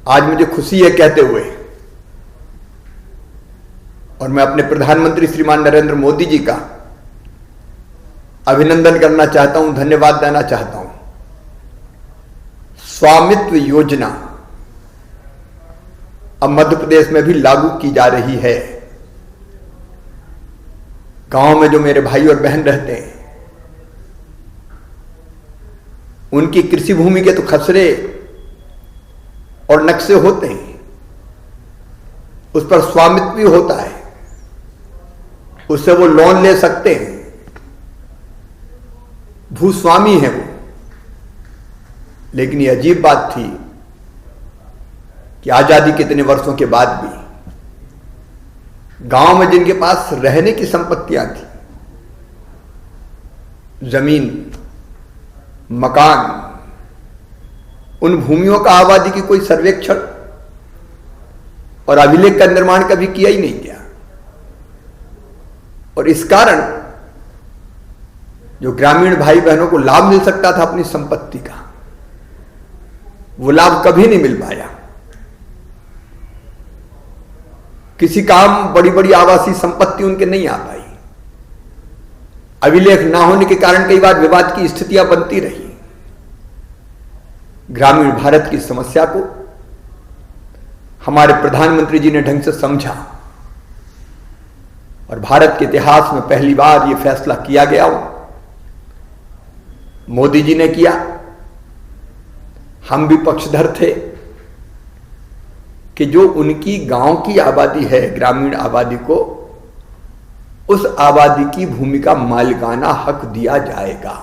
आज मुझे खुशी है कहते हुए, और मैं अपने प्रधानमंत्री श्रीमान नरेंद्र मोदी जी का अभिनंदन करना चाहता हूं, धन्यवाद देना चाहता हूं। स्वामित्व योजना अब मध्य प्रदेश में भी लागू की जा रही है। गांव में जो मेरे भाई और बहन रहते हैं, उनकी कृषि भूमि के तो खसरे और नक्शे होते हैं, उस पर स्वामित्व भी होता है, उससे वो लोन ले सकते हैं, भूस्वामी है वो। लेकिन ये अजीब बात थी कि आजादी के इतने वर्षों के बाद भी गांव में जिनके पास रहने की संपत्तियां थी, जमीन, मकान, उन भूमियों का आबादी की कोई सर्वेक्षण और अभिलेख का निर्माण कभी किया ही नहीं गया। और इस कारण जो ग्रामीण भाई बहनों को लाभ मिल सकता था अपनी संपत्ति का, वो लाभ कभी नहीं मिल पाया। किसी काम बड़ी बड़ी आवासीय संपत्ति उनके नहीं आ पाई। अभिलेख ना होने के कारण कई बार विवाद की स्थितियां बनती रही। ग्रामीण भारत की समस्या को हमारे प्रधानमंत्री जी ने ढंग से समझा और भारत के इतिहास में पहली बार यह फैसला किया गया हो, मोदी जी ने किया। हम भी पक्षधर थे कि जो उनकी गांव की आबादी है, ग्रामीण आबादी को उस आबादी की भूमि का मालिकाना हक दिया जाएगा,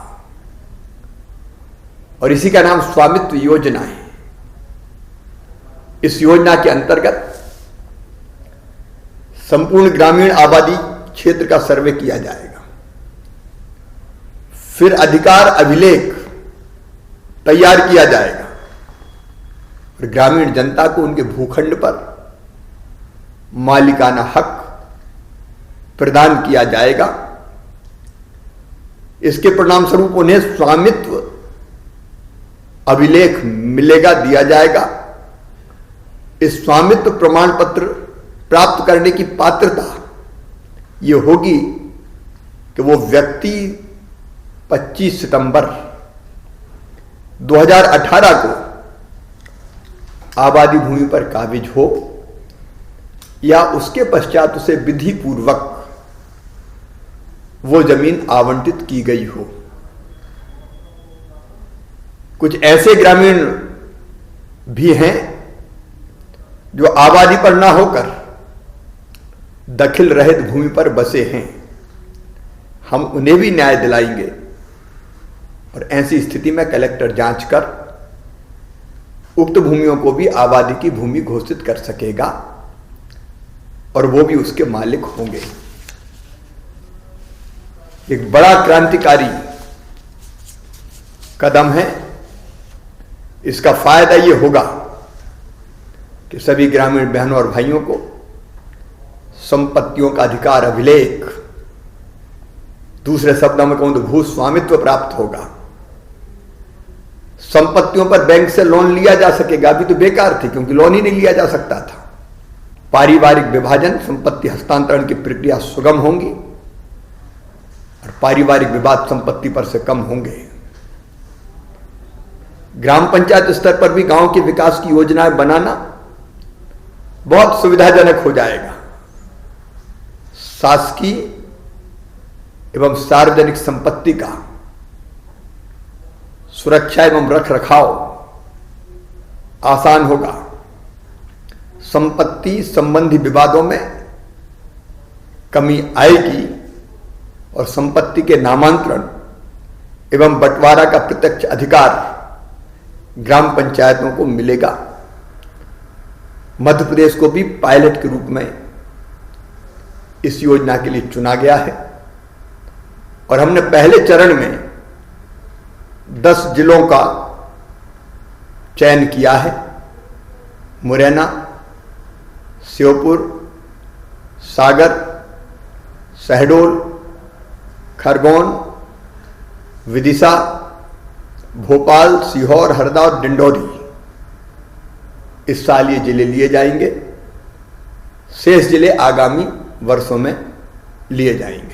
और इसी का नाम स्वामित्व योजना है। इस योजना के अंतर्गत संपूर्ण ग्रामीण आबादी क्षेत्र का सर्वे किया जाएगा, फिर अधिकार अभिलेख तैयार किया जाएगा और ग्रामीण जनता को उनके भूखंड पर मालिकाना हक प्रदान किया जाएगा। इसके परिणाम स्वरूप उन्हें स्वामित्व अभिलेख मिलेगा, दिया जाएगा। इस स्वामित्व प्रमाण पत्र प्राप्त करने की पात्रता यह होगी कि वो व्यक्ति 25 सितंबर 2018 को आबादी भूमि पर काबिज हो या उसके पश्चात उसे विधि पूर्वक वो जमीन आवंटित की गई हो। कुछ ऐसे ग्रामीण भी हैं जो आबादी पर ना होकर दखल रहित भूमि पर बसे हैं। हम उन्हें भी न्याय दिलाएंगे और ऐसी स्थिति में कलेक्टर जांच कर उक्त भूमियों को भी आबादी की भूमि घोषित कर सकेगा और वो भी उसके मालिक होंगे। एक बड़ा क्रांतिकारी कदम है। इसका फायदा ये होगा कि सभी ग्रामीण बहनों और भाइयों को संपत्तियों का अधिकार अभिलेख, दूसरे शब्दों में कहूं तो भू स्वामित्व प्राप्त होगा। संपत्तियों पर बैंक से लोन लिया जा सकेगा। अभी तो बेकार थी क्योंकि लोन ही नहीं लिया जा सकता था। पारिवारिक विभाजन, संपत्ति हस्तांतरण की प्रक्रिया सुगम होंगी और पारिवारिक विवाद संपत्ति पर से कम होंगे। ग्राम पंचायत स्तर पर भी गांव के विकास की योजनाएं बनाना बहुत सुविधाजनक हो जाएगा। शासकीय एवं सार्वजनिक संपत्ति का सुरक्षा एवं रख रखाव आसान होगा। संपत्ति संबंधी विवादों में कमी आएगी और संपत्ति के नामांतरण एवं बंटवारा का प्रत्यक्ष अधिकार ग्राम पंचायतों को मिलेगा। मध्य प्रदेश को भी पायलट के रूप में इस योजना के लिए चुना गया है और हमने पहले चरण में 10 जिलों का चयन किया है। मुरैना, श्योपुर, सागर, शहडोल, खरगोन, विदिशा, भोपाल, सीहोर, हरदा और डिंडौरी। इस साल ये जिले लिए जाएंगे, शेष जिले आगामी वर्षों में लिए जाएंगे।